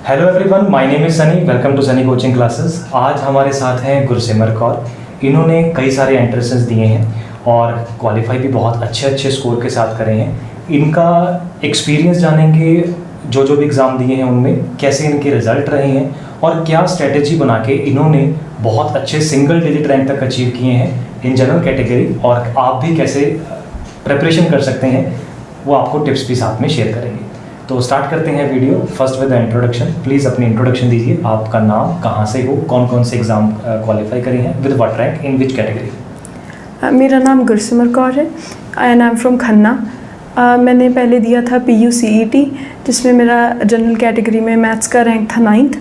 Hello everyone, my name is Sunny. Welcome to Sunny coaching classes. आज हमारे साथ हैं गुरसिमर कौर। इन्होंने कई सारे एंट्रेंसेस दिए हैं और क्वालिफाई भी बहुत अच्छे स्कोर के साथ करे हैं। इनका एक्सपीरियंस जानेंगे, जो भी एग्ज़ाम दिए हैं उनमें कैसे इनके रिजल्ट रहे हैं और क्या स्ट्रेटेजी बना के इन्होंने बहुत अच्छे सिंगल डिजिट रैंक तक अचीव किए हैं इन जनरल कैटेगरी, और आप भी कैसे प्रिपरेशन कर सकते हैं वो आपको टिप्स भी साथ में शेयर करेंगे। तो स्टार्ट करते हैं video. First with the introduction. Please अपनी इंट्रोडक्शन दीजिए। आपका नाम, कहाँ से हो, कौन कौन से एग्ज़ाम क्वालिफाई करे हैं, with what rank, in which category. मेरा नाम गुरसिमर कौर है and I am from Khanna. मैंने पहले दिया था PUCET, जिसमें मेरा जनरल कैटेगरी में मैथ्स का रैंक था 9th।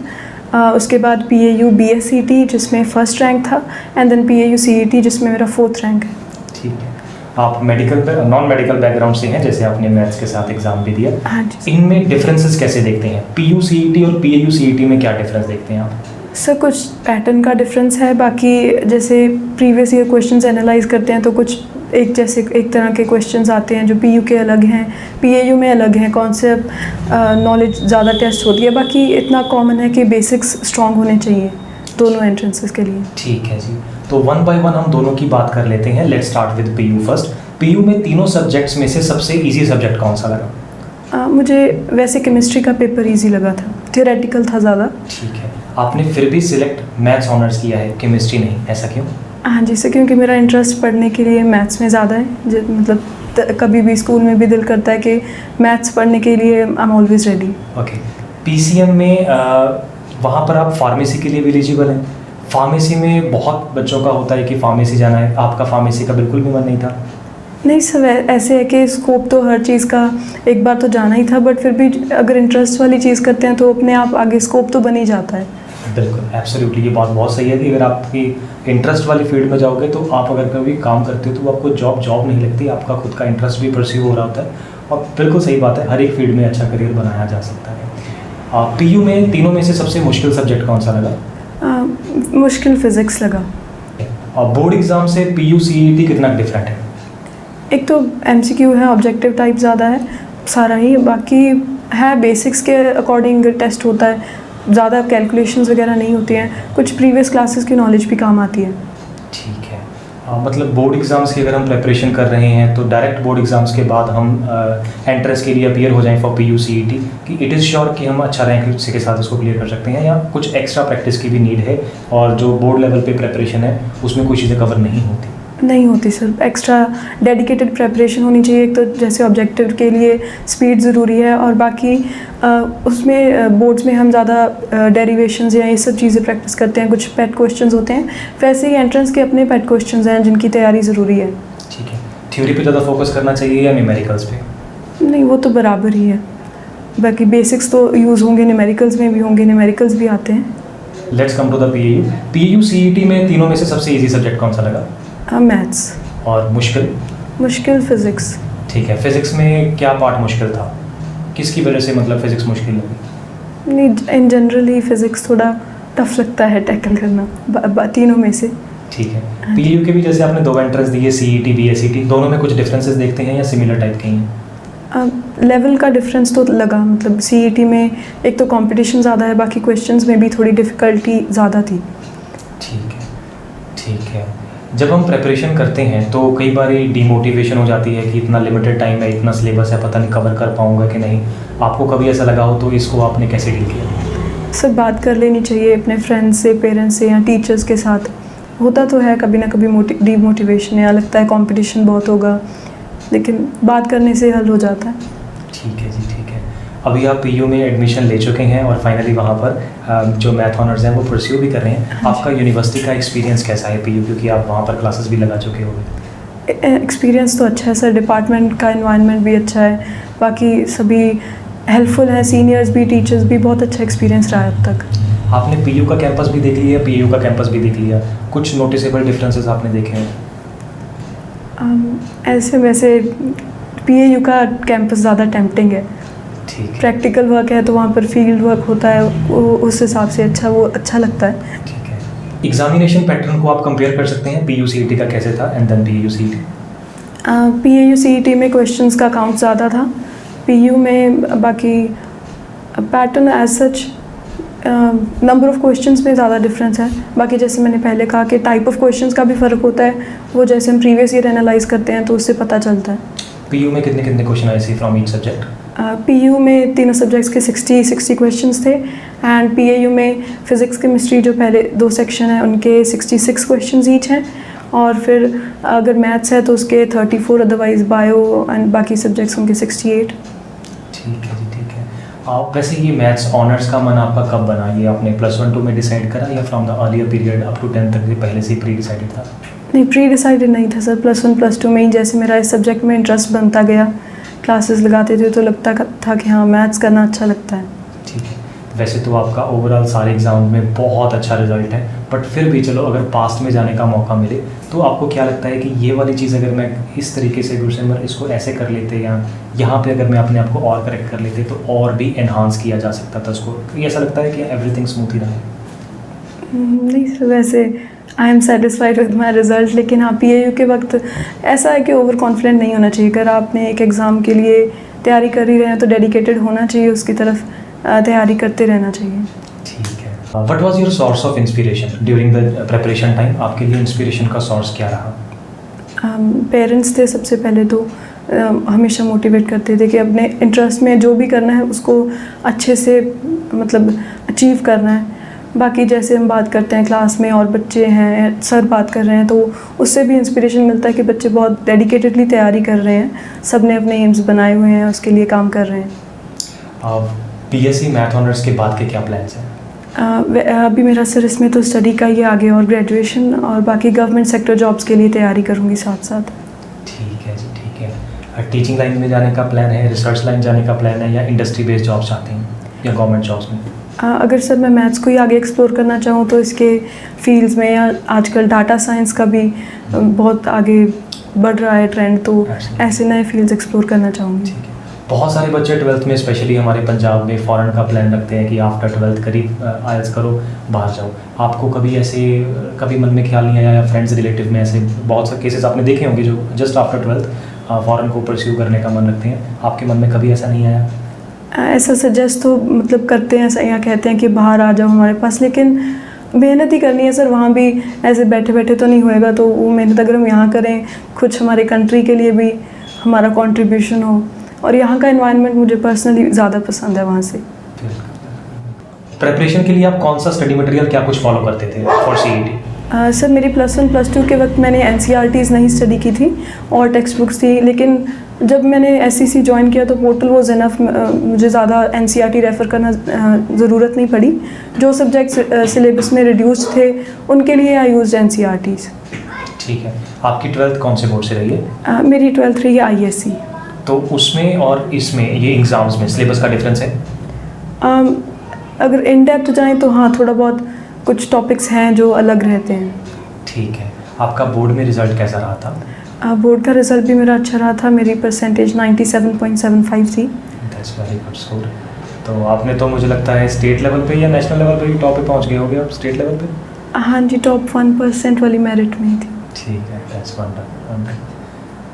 उसके बाद PAU BSET जिसमें फर्स्ट रैंक था, एंड देन PAU CET जिसमें मेरा 4th रैंक है। ठीक है। आप नॉन मेडिकल बैकग्राउंड से हैं, जैसे आपने मैथ्स के साथ एग्जाम भी दिया। हाँ जी। इनमें डिफरेंसेस कैसे देखते हैं? PUCET और PAUCET में क्या डिफरेंस देखते हैं आप? सर कुछ पैटर्न का डिफरेंस है, बाकी जैसे प्रीवियस ईयर क्वेश्चंस एनालाइज करते हैं तो कुछ एक तरह के क्वेश्चंस आते हैं जो PU के अलग हैं, PAU में अलग हैं, कॉन्सेप्ट नॉलेज ज़्यादा टेस्ट होती है। बाकी इतना कॉमन है कि बेसिक्स स्ट्रॉन्ग होने चाहिए दोनों एंट्रेंसेस के लिए। ठीक है जी। तो वन बाय वन हम दोनों की बात कर लेते हैं। Let's start with PU first. PU में तीनों सब्जेक्ट्स में से सबसे इजी सब्जेक्ट कौन सा लगा? मुझे वैसे केमिस्ट्री का पेपर इजी लगा था, थियोरेटिकल था ज़्यादा। ठीक है। आपने फिर भी सिलेक्ट मैथ्स ऑनर्स किया है, केमिस्ट्री नहीं, ऐसा क्यों? हाँ जी सर, क्योंकि मेरा इंटरेस्ट पढ़ने के लिए मैथ्स में ज़्यादा है। मतलब कभी भी स्कूल में भी दिल करता है कि मैथ्स पढ़ने के लिए I am always ready. Okay. PCM में वहाँ पर आप फार्मेसी के लिए भी एलिजिबल हैं। फार्मेसी में बहुत बच्चों का होता है कि फार्मेसी जाना है, आपका फार्मेसी का बिल्कुल भी मन नहीं था? नहीं सर, ऐसे है कि स्कोप तो हर चीज़ का एक बार तो जाना ही था, बट फिर भी अगर इंटरेस्ट वाली चीज़ करते हैं तो अपने आप आगे स्कोप तो बन ही जाता है। बिल्कुल, एब्सोल्युटली। ये बात बहुत सही है कि अगर आपकी इंटरेस्ट वाली फील्ड में जाओगे तो आप अगर कभी काम करते हो तो आपको जॉब नहीं लगती, आपका खुद का इंटरेस्ट भी परस्यू हो रहा होता है। और बिल्कुल सही बात है, हर एक फील्ड में अच्छा करियर बनाया जा सकता है। PU में तीनों में से सबसे मुश्किल सब्जेक्ट कौन सा लगा? मुश्किल फिज़िक्स लगा। और बोर्ड एग्ज़ाम से PUCET कितना डिफरेंट है? एक तो MCQ है, ऑब्जेक्टिव टाइप ज़्यादा है सारा ही, बाकी है बेसिक्स के अकॉर्डिंग टेस्ट होता है, ज़्यादा कैलकुलेशंस वगैरह नहीं होती हैं, कुछ प्रीवियस क्लासेस की नॉलेज भी काम आती है। ठीक है। मतलब बोर्ड एग्ज़ाम्स की अगर हम प्रिपरेशन कर रहे हैं तो डायरेक्ट बोर्ड एग्ज़ाम्स के बाद हम एंट्रेंस के लिए अपीयर हो जाएं फॉर PUCET कि इट इज़ श्योर कि हम अच्छा रैंक के साथ इसको क्लियर कर सकते हैं, या कुछ एक्स्ट्रा प्रैक्टिस की भी नीड है और जो बोर्ड लेवल पे प्रिपरेशन है उसमें कोई चीज़ें कवर नहीं होती? नहीं होती सर, एक्स्ट्रा डेडिकेटेड प्रेपरेशन होनी चाहिए। एक तो जैसे ऑब्जेक्टिव के लिए स्पीड ज़रूरी है, और बाकी उसमें बोर्ड्स में हम ज़्यादा डेरिवेशंस या ये सब चीज़ें प्रैक्टिस करते हैं, कुछ पेट क्वेश्चंस होते हैं। वैसे ही एंट्रेंस के अपने पेट क्वेश्चंस हैं जिनकी तैयारी ज़रूरी है। ठीक है। थ्योरी पे ज़्यादा फोकस करना चाहिए या न्यूमेरिकल्स पे? नहीं, वो तो बराबर ही है। बाकी बेसिक्स तो यूज़ होंगे, न्यूमेरिकल्स में भी होंगे, न्यूमेरिकल्स भी आते हैं। Let's come to the PAU। PUCET में तीनों में से सबसे ईजी सब्जेक्ट कौन सा लगा? मैथ्स। और मुश्किल फिज़िक्स। ठीक है। फिज़िक्स में क्या पार्ट मुश्किल था, किसकी वजह से मतलब फिज़िक्स मुश्किल लगी? नहीं, इन जनरल ही फिज़िक्स थोड़ा टफ लगता है टैकल करना तीनों में से। ठीक है। PAU के भी जैसे आपने 2 एंट्रेंस दिए, CET BSET, दोनों में कुछ डिफरेंसेस देखते हैं या सिमिलर टाइप के हैं? लेवल का डिफरेंस तो लगा। मतलब CET में एक तो कंपटीशन ज़्यादा है, बाकी क्वेश्चंस में भी थोड़ी डिफ़िकल्टी ज़्यादा थी। ठीक है। जब हम प्रिपरेशन करते हैं तो कई बार डीमोटिवेशन हो जाती है कि इतना लिमिटेड टाइम है, इतना सिलेबस है, पता नहीं कवर कर पाऊँगा कि नहीं। आपको कभी ऐसा लगा हो तो इसको आपने कैसे डील किया? सर बात कर लेनी चाहिए अपने फ्रेंड्स से, पेरेंट्स से या टीचर्स के साथ। होता तो है कभी ना कभी डीमोटिवेशन, या लगता है कंपटीशन बहुत होगा, लेकिन बात करने से हल हो जाता है। ठीक है जी, ठीक है। अभी आप PU में एडमिशन ले चुके हैं और फाइनली वहाँ पर जो मैथ ऑनर्स हैं वो परस्यू भी कर रहे हैं। आपका यूनिवर्सिटी का एक्सपीरियंस कैसा है PU, क्योंकि आप वहाँ पर क्लासेस भी लगा चुके होंगे? एक्सपीरियंस तो अच्छा है सर, डिपार्टमेंट का एनवायरनमेंट भी अच्छा है, बाकी सभी हेल्पफुल हैं, सीनियर्स भी, टीचर्स भी। बहुत अच्छा एक्सपीरियंस रहा है अब तक। आपने PU का कैंपस भी देख लिया, PAU का कैंपस भी देख लिया, कुछ नोटिसेबल डिफरेंसेस आपने देखे हैं? ऐसे वैसे PAU का कैंपस ज़्यादा टेम्पटिंग है। ठीक है। प्रैक्टिकल वर्क है तो वहाँ पर फील्ड वर्क होता है, उस हिसाब से अच्छा लगता है। ठीक है। एग्जामिनेशन पैटर्न को आप कंपेयर कर सकते हैं, PUCET का कैसे था एंड देन PAUCET? PAUCET में क्वेश्चंस का काउंट ज़्यादा था, PU में बाकी pattern as such number of questions में ज़्यादा डिफरेंस है। बाकी जैसे मैंने पहले कहा कि टाइप ऑफ क्वेश्चंस का भी फ़र्क होता है, वो जैसे हम प्रीवियस ईयर एनालाइज करते हैं तो उससे पता चलता है। पीयू में कितने कितने क्वेश्चन आए थे फ्रॉम ईच सब्जेक्ट? पीयू में तीनों सब्जेक्ट्स के 60 क्वेश्चंस थे, एंड पीएयू में फ़िज़िक्स केमिस्ट्री जो पहले 2 सेक्शन हैं उनके 66 क्वेश्चंस ईच हैं, और फिर अगर मैथ्स है तो उसके 34, अदरवाइज़ बायो एंड बाकी सब्जेक्ट्स उनके 68। ठीक है जी, ठीक है। आप वैसे ये मैथ्स ऑनर्स का मन आपका कब बना? ये आपने +1 2 में डिसाइड करा या from the earlier period up to 10th तक पहले से ही प्री डिसाइडेड था? नहीं, प्री डिसाइडेड नहीं था सर। +1 +2 में ही जैसे मेरा इस सब्जेक्ट में इंटरेस्ट बनता गया, क्लासेस लगाते थे तो लगता था कि हाँ मैथ्स करना अच्छा लगता है। ठीक है। वैसे तो आपका ओवरऑल सारे एग्ज़ाम में बहुत अच्छा रिजल्ट है, बट फिर भी चलो अगर पास्ट में जाने का मौका मिले तो आपको क्या लगता है कि ये वाली चीज़ अगर मैं इस तरीके से गुरसिमर इसको ऐसे कर लेते या यहाँ पे अगर मैं अपने आप को और करेक्ट कर लेते तो और भी एनहांस किया जा सकता था उसको? ये ऐसा लगता है कि एवरीथिंग स्मूथ ही रहा? नहीं सर, वैसे I am satisfied with my result, लेकिन हाँ पीएयू के वक्त ऐसा है कि ओवर कॉन्फिडेंट नहीं होना चाहिए। अगर आपने एक एग्ज़ाम के लिए तैयारी कर ही रहे हैं तो डेडिकेटेड होना चाहिए, उसकी तरफ तैयारी करते रहना चाहिए। ठीक है। What was your source of inspiration during the preparation time? आपके लिए इंस्पिरेशन का सोर्स क्या रहा? पेरेंट्स थे सबसे पहले तो, हमेशा मोटिवेट करते थे कि अपने इंटरेस्ट में जो भी करना है उसको अच्छे से मतलब अचीव करना है। बाकी जैसे हम बात करते हैं क्लास में और बच्चे हैं, सर बात कर रहे हैं, तो उससे भी इंस्पिरेशन मिलता है कि बच्चे बहुत डेडिकेटेडली तैयारी कर रहे हैं, सब ने अपने एम्स बनाए हुए हैं, उसके लिए काम कर रहे हैं। बीएससी मैथ ऑनर्स के बाद के क्या प्लान्स हैं? अभी मेरा सर इसमें तो स्टडी का ही आगे और ग्रेजुएशन, और बाकी गवर्नमेंट सेक्टर जॉब्स के लिए तैयारी करूँगी साथ साथ। ठीक है जी, ठीक है। टीचिंग लाइन में जाने का प्लान है, रिसर्च लाइन जाने का प्लान है, या इंडस्ट्री बेस्ड जॉब्स चाहते हैं या गवर्नमेंट जॉब्स में? अगर सर मैं मैथ्स को ही आगे एक्सप्लोर करना चाहूँ तो इसके फील्ड्स में, या आजकल डाटा साइंस का भी बहुत आगे बढ़ रहा है ट्रेंड, तो ऐसे नए फील्ड्स एक्सप्लोर करना चाहूँगी। ठीक है। बहुत सारे बच्चे 12th में स्पेशली हमारे पंजाब में फ़ॉरेन का प्लान रखते हैं कि आफ्टर 12th करीब आइल्स करो, बाहर जाओ। आपको कभी ऐसे कभी मन में ख्याल नहीं आया, या फ्रेंड्स रिलेटिव में ऐसे बहुत से केसेस आपने देखे होंगे जो जस्ट आफ्टर 12th फ़ॉरेन को परस्यू करने का मन रखते हैं? आपके मन में कभी ऐसा नहीं आया? ऐसा सजेस्ट तो मतलब करते हैं, या कहते हैं कि बाहर आ जाओ हमारे पास, लेकिन मेहनत ही करनी है सर। वहाँ भी ऐसे बैठे बैठे तो नहीं होएगा, तो वो मेहनत अगर हम यहाँ करें, कुछ हमारे कंट्री के लिए भी हमारा कंट्रीब्यूशन हो, और यहाँ का एनवायरनमेंट मुझे पर्सनली ज़्यादा पसंद है वहाँ से। प्रिपरेशन के लिए आप कौन सा स्टडी मटेरियल क्या कुछ फॉलो करते थे फॉर सीईटी? सर मेरी +1 +2 के वक्त मैंने NCERTs नहीं स्टडी की थी और टेक्स्ट बुक्स थी, लेकिन जब मैंने SCC ज्वाइन किया तो पोर्टल वॉज इनफ, मुझे ज़्यादा NCERT रेफ़र करना ज़रूरत नहीं पड़ी। जो सब्जेक्ट्स सिलेबस में रिड्यूस्ड थे उनके लिए आई यूज्ड NCERTs। ठीक है। आपकी 12th कौन से बोर्ड से रही है? मेरी 12th रही है ISC। तो उसमें और इसमें ये एग्ज़ाम्स में सिलेबस का डिफरेंस है? अगर इन डेप्थ जाएँ तो हाँ, थोड़ा बहुत कुछ टॉपिक्स हैं जो अलग रहते हैं। ठीक है। आपका बोर्ड में रिज़ल्ट कैसा रहा था? बोर्ड का रिज़ल्ट भी मेरा अच्छा रहा था। मेरी परसेंटेज 97.75 थी। That's very good score. तो आपने तो मुझे लगता है स्टेट लेवल पे या नेशनल लेवल पे भी टॉप पे पहुंच गए होगे आप स्टेट लेवल पे? हाँ जी, टॉप 1% वाली मेरिट में ही थी। ठीक है, दैट्स वंडरफुल।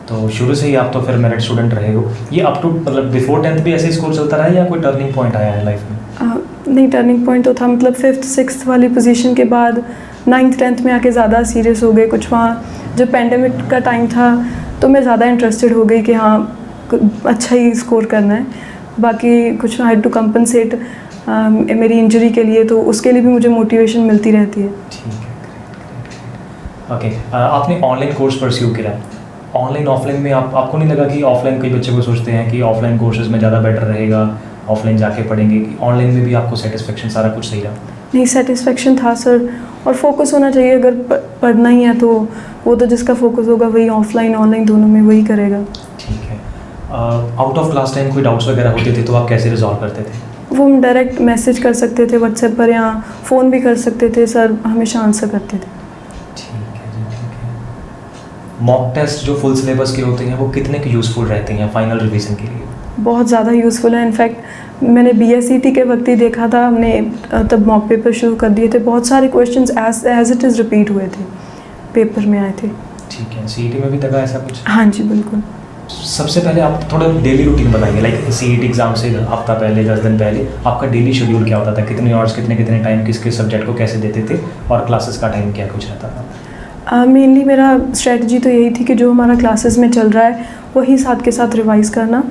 तो शुरू से ही आप तो फिर मेरिट स्टूडेंट रहे हो। ये अप टू मतलब बिफोर 10th भी ऐसे स्कोर चलता रहा है या कोई टर्निंग पॉइंट आया है लाइफ में? नहीं, टर्निंग पॉइंट तो था, मतलब 5th 6th वाली पोजीशन के बाद 9th 10th में आके ज़्यादा सीरियस हो गए। कुछ वहाँ जब पेंडेमिक का टाइम था तो मैं ज़्यादा इंटरेस्टेड हो गई कि हाँ अच्छा ही स्कोर करना है। बाकी कुछ आई हैड टू कंपनसेट मेरी इंजरी के लिए, तो उसके लिए भी मुझे मोटिवेशन मिलती रहती है। ठीक है, ओके। आपने ऑनलाइन कोर्स परस्यू किया, ऑनलाइन ऑफलाइन में आपको नहीं लगा कि ऑफलाइन, कई बच्चे को सोचते हैं कि ऑफलाइन कोर्सेज में ज़्यादा बेटर रहेगा, ऑफलाइन जाके पढ़ेंगे, कि ऑनलाइन में भी आपको सेटिस्फेक्शन सारा कुछ सही रहा? नहीं, सेटिस्फेक्शन था सर, और फोकस होना चाहिए। अगर पढ़ना ही है तो वो तो जिसका फोकस होगा वही ऑफलाइन ऑनलाइन दोनों में वही करेगा। ठीक है। आउट ऑफ क्लास टाइम कोई डाउट्स वगैरह होते थे तो आप कैसे रिजॉल्व करते थे? वो हम डायरेक्ट मैसेज कर सकते थे व्हाट्सएप पर, या फ़ोन भी कर सकते थे, सर हमेशा आंसर करते थे। ठीक है जी, ठीक है। मॉक टेस्ट जो फुल सिलेबस के होते हैं वो कितने के यूज़फुल रहते हैं फाइनल रिवीजन के लिए? बहुत ज़्यादा यूज़फुल है। इनफैक्ट मैंने BSET के वक्त ही देखा था, हमने तब मॉक पेपर शुरू कर दिए थे। बहुत सारे questions as it is repeat हुए थे, पेपर में आए थे। ठीक है। CET में भी लगा ऐसा कुछ? हाँ जी, बिल्कुल। सबसे पहले आप थोड़ा डेली रूटीन बताइए, लाइक CET एग्ज़ाम से हफ्ता पहले 10 दिन पहले आपका डेली शेड्यूल क्या होता था, कितने आवर्स कितने कितने टाइम किस किस सब्जेक्ट को कैसे देते थे, और क्लासेस का टाइम क्या कुछ रहता था? मेनली मेरा स्ट्रेटजी तो यही थी कि जो हमारा क्लासेस में चल रहा है वही साथ के साथ रिवाइज करना,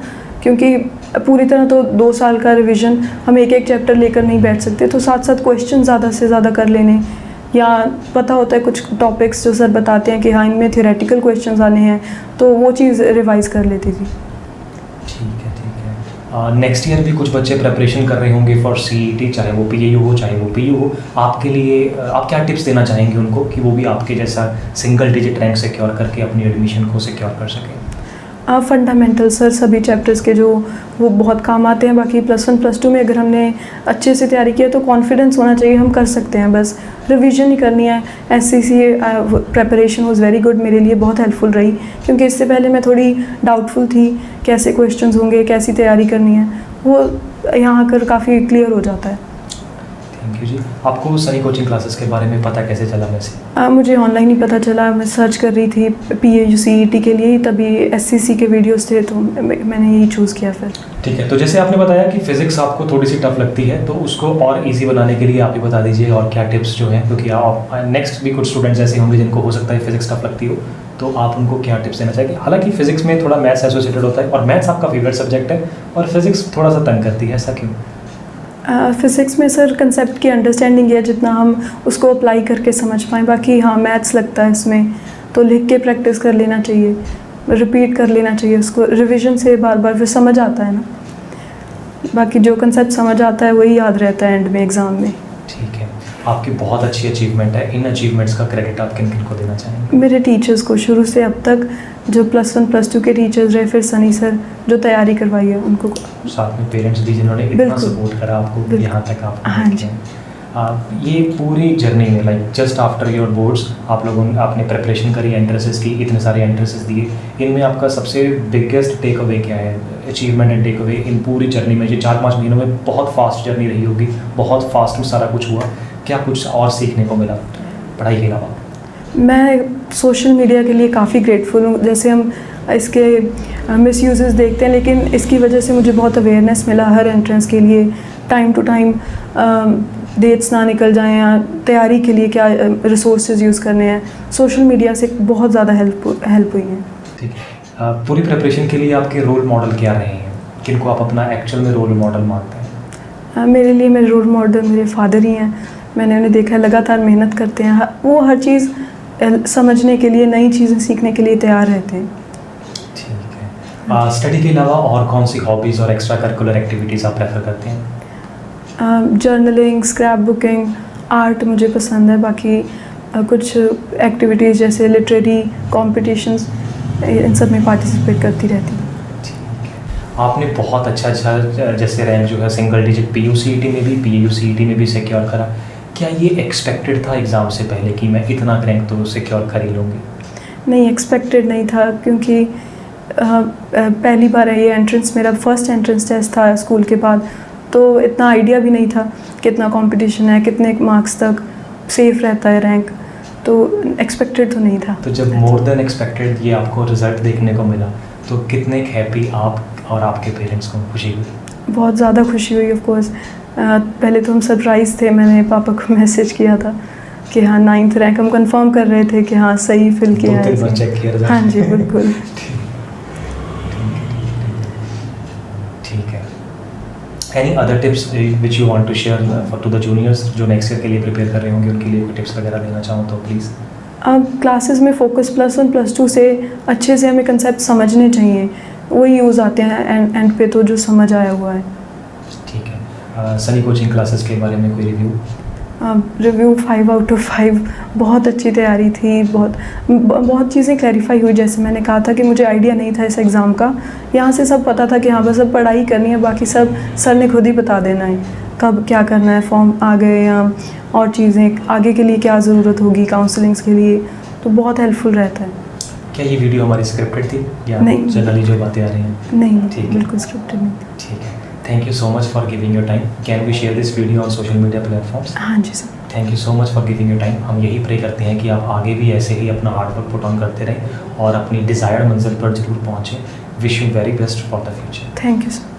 क्योंकि पूरी तरह तो 2 साल का रिवीजन हम एक एक चैप्टर लेकर नहीं बैठ सकते, तो साथ साथ क्वेश्चन ज़्यादा से ज़्यादा कर लेने, या पता होता है कुछ टॉपिक्स जो सर बताते हैं कि हाँ इनमें थ्योरेटिकल क्वेश्चंस आने हैं, तो वो चीज़ रिवाइज कर लेती थी। ठीक है। नेक्स्ट ईयर भी कुछ बच्चे प्रिपरेशन कर रहे होंगे फॉर CET, चाहे वो PAU हो चाहे वो PU हो, आपके लिए आप क्या टिप्स देना चाहेंगे उनको कि वो भी आपके जैसा सिंगल डिजिट रैंक सिक्योर करके अपनी एडमिशन को सिक्योर कर सकें? फंडामेंटल सर सभी चैप्टर्स के जो वो बहुत काम आते हैं, बाकी +1 +2 में अगर हमने अच्छे से तैयारी किया तो कॉन्फिडेंस होना चाहिए, हम कर सकते हैं, बस रिवीजन ही करनी है। SCC preparation was very good, मेरे लिए बहुत हेल्पफुल रही, क्योंकि इससे पहले मैं थोड़ी डाउटफुल थी कैसे क्वेश्चंस होंगे, कैसी तैयारी करनी है, वो यहाँ आकर काफ़ी क्लियर हो जाता है। थैंक यू जी। आपको सनी कोचिंग क्लासेस के बारे में पता कैसे चला वैसे? मुझे ऑनलाइन ही पता चला, मैं सर्च कर रही थी PAU CET के लिए, तभी SCC के वीडियोस थे तो मैंने यही चूज़ किया फिर। ठीक है, तो जैसे आपने बताया कि फिजिक्स आपको थोड़ी सी टफ लगती है, तो उसको और इजी बनाने के लिए आप ही बता दीजिए और क्या टिप्स जो हैं, क्योंकि आप नेक्स्ट भी कुछ स्टूडेंट्स ऐसे होंगे जिनको हो सकता है फिजिक्स टफ लगती हो, तो आप उनको क्या टिप्स देना चाहेंगे? हालांकि फिजिक्स में थोड़ा मैथ्स एसोसिएटेड होता है और मैथ्स आपका फेवरेट सब्जेक्ट है, और फिजिक्स थोड़ा सा तंग करती है, ऐसा क्यों? फिज़िक्स में सर कंसेप्ट की अंडरस्टैंडिंग है, जितना हम उसको अप्लाई करके समझ पाएँ, बाकी हाँ मैथ्स लगता है इसमें, तो लिख के प्रैक्टिस कर लेना चाहिए, रिपीट कर लेना चाहिए उसको, रिवीजन से बार बार फिर समझ आता है ना, बाकी जो कंसेप्ट समझ आता है वही याद रहता है एंड में एग्ज़ाम में। ठीक है, आपकी बहुत अच्छी अचीवमेंट है, इन अचीवमेंट्स का क्रेडिट आप किन किन को देना चाहेंगे? मेरे टीचर्स को, शुरू से अब तक जो +1 +2 के टीचर्स रहे, फिर सनी सर जो तैयारी करवाई है उनको, साथ में पेरेंट्स भी जिन्होंने इतना बिल्कुल। सपोर्ट करा आपको यहाँ तक आप हाँ जी। ये पूरी जर्नी में, like just after your boards आप लोगों ने आपने प्रिपरेशन करी, एंट्रेंसेस की, इतने सारे एंट्रेंसेस दिए, इनमें आपका सबसे बिगेस्ट टेक अवे क्या है, अचीवमेंट एंड टेक अवे इन पूरी जर्नी में? ये 4-5 महीनों में बहुत फास्ट जर्नी रही होगी, बहुत फास्ट में सारा कुछ हुआ, क्या कुछ और सीखने को मिला पढ़ाई के अलावा? मैं सोशल मीडिया के लिए काफ़ी ग्रेटफुल हूँ, जैसे हम इसके मिसयूजेस देखते हैं, लेकिन इसकी वजह से मुझे बहुत अवेयरनेस मिला हर एंट्रेंस के लिए, टाइम टू टाइम डेट्स ना निकल जाएं, या तैयारी के लिए क्या रिसोर्सेज यूज़ करने हैं, सोशल मीडिया से बहुत ज़्यादा हेल्प हुई है। ठीक है, पूरी प्रिपरेशन के लिए आपके रोल मॉडल क्या रहे हैं, किनको आप अपना एक्चुअल में रोल मॉडल मानते हैं? मेरे लिए मेरे रोल मॉडल मेरे फादर ही हैं, मैंने उन्हें देखा है लगातार मेहनत करते हैं, वो हर चीज़ समझने के लिए, नई चीज़ें सीखने के लिए तैयार रहते हैं। ठीक है, स्टडी के अलावा और कौन सी हॉबीज़ और एक्स्ट्रा करिकुलर एक्टिविटीज़ आप प्रेफर करते हैं? जर्नलिंग, स्क्रैप बुकिंग, आर्ट मुझे पसंद है, बाकी कुछ एक्टिविटीज़ जैसे लिटरेरी कॉम्पिटिशन्स, इन सब में पार्टिसिपेट करती रहती हूँ। ठीक है, आपने बहुत अच्छा जैसे रैंक जो है सिंगल डिजिट PU CET में भी, PAU CET में भी सिक्योर करा, क्या ये एक्सपेक्टेड था एग्ज़ाम से पहले कि मैं इतना रैंक तो सिक्योर कर ही लूँगी? नहीं, एक्सपेक्टेड नहीं था, क्योंकि पहली बार है ये एंट्रेंस, मेरा फर्स्ट एंट्रेंस टेस्ट था स्कूल के बाद, तो इतना आइडिया भी नहीं था कितना कंपटीशन है, कितने मार्क्स तक सेफ रहता है रैंक, तो एक्सपेक्टेड तो नहीं था। तो जब मोर देन एक्सपेक्टेड ये आपको रिजल्ट देखने को मिला, तो कितने हैप्पी आप और आपके पेरेंट्स को खुशी हुई? बहुत ज़्यादा खुशी हुई ऑफ कोर्स। पहले तो हम सरप्राइज़ थे, मैंने पापा को मैसेज किया था कि हाँ 9th रैंक, हम कंफर्म कर रहे थे कि हाँ सही फिल किया है। 2-3 बार चेक किया? हाँ जी बिल्कुल। ठीक है, any other tips which you want to share to the juniors जो नेक्स्ट ईयर के लिए प्रिपेयर कर रहे होंगे, उनके लिए कोई टिप्स वगैरह देना चाहो तो प्लीज़? अब क्लासेस में फोकस +1 +2 से अच्छे से हमें कंसेप्ट समझने चाहिए, वही यूज़ आते हैं एंड पे तो जो समझ आया हुआ है। ठीक है, सनी कोचिंग क्लासेस के बारे में कोई रिव्यू? रिव्यू 5 आउट ऑफ 5, बहुत अच्छी तैयारी थी, बहुत चीज़ें क्लैरिफाई हुई, जैसे मैंने कहा था कि मुझे आइडिया नहीं था इस एग्ज़ाम का, यहाँ से सब पता था कि हाँ बस अब पढ़ाई करनी है, बाकी सब सर ने खुद ही बता देना है कब क्या करना है, फॉर्म आ गए या और चीज़ें आगे के लिए क्या ज़रूरत होगी काउंसलिंग्स के लिए, तो बहुत हेल्पफुल रहता है। क्या ये वीडियो हमारी स्क्रिप्टेड थी या नहीं, जनरली जो बातें आ रही हैं? नहीं, ठीक है, बिल्कुल स्क्रिप्टेड नहीं। ठीक है, thank you so much for giving your time. Can we share this video on social media platforms? हाँ जी sir. Thank you so much for giving your time. हम यही प्रे करते हैं कि आप आगे भी ऐसे ही अपना हार्ड वर्क पुट ऑन करते रहें और अपनी डिज़ायर्ड मंजिल पर ज़रूर पहुँचें। Wish you very best for the future. Thank you sir.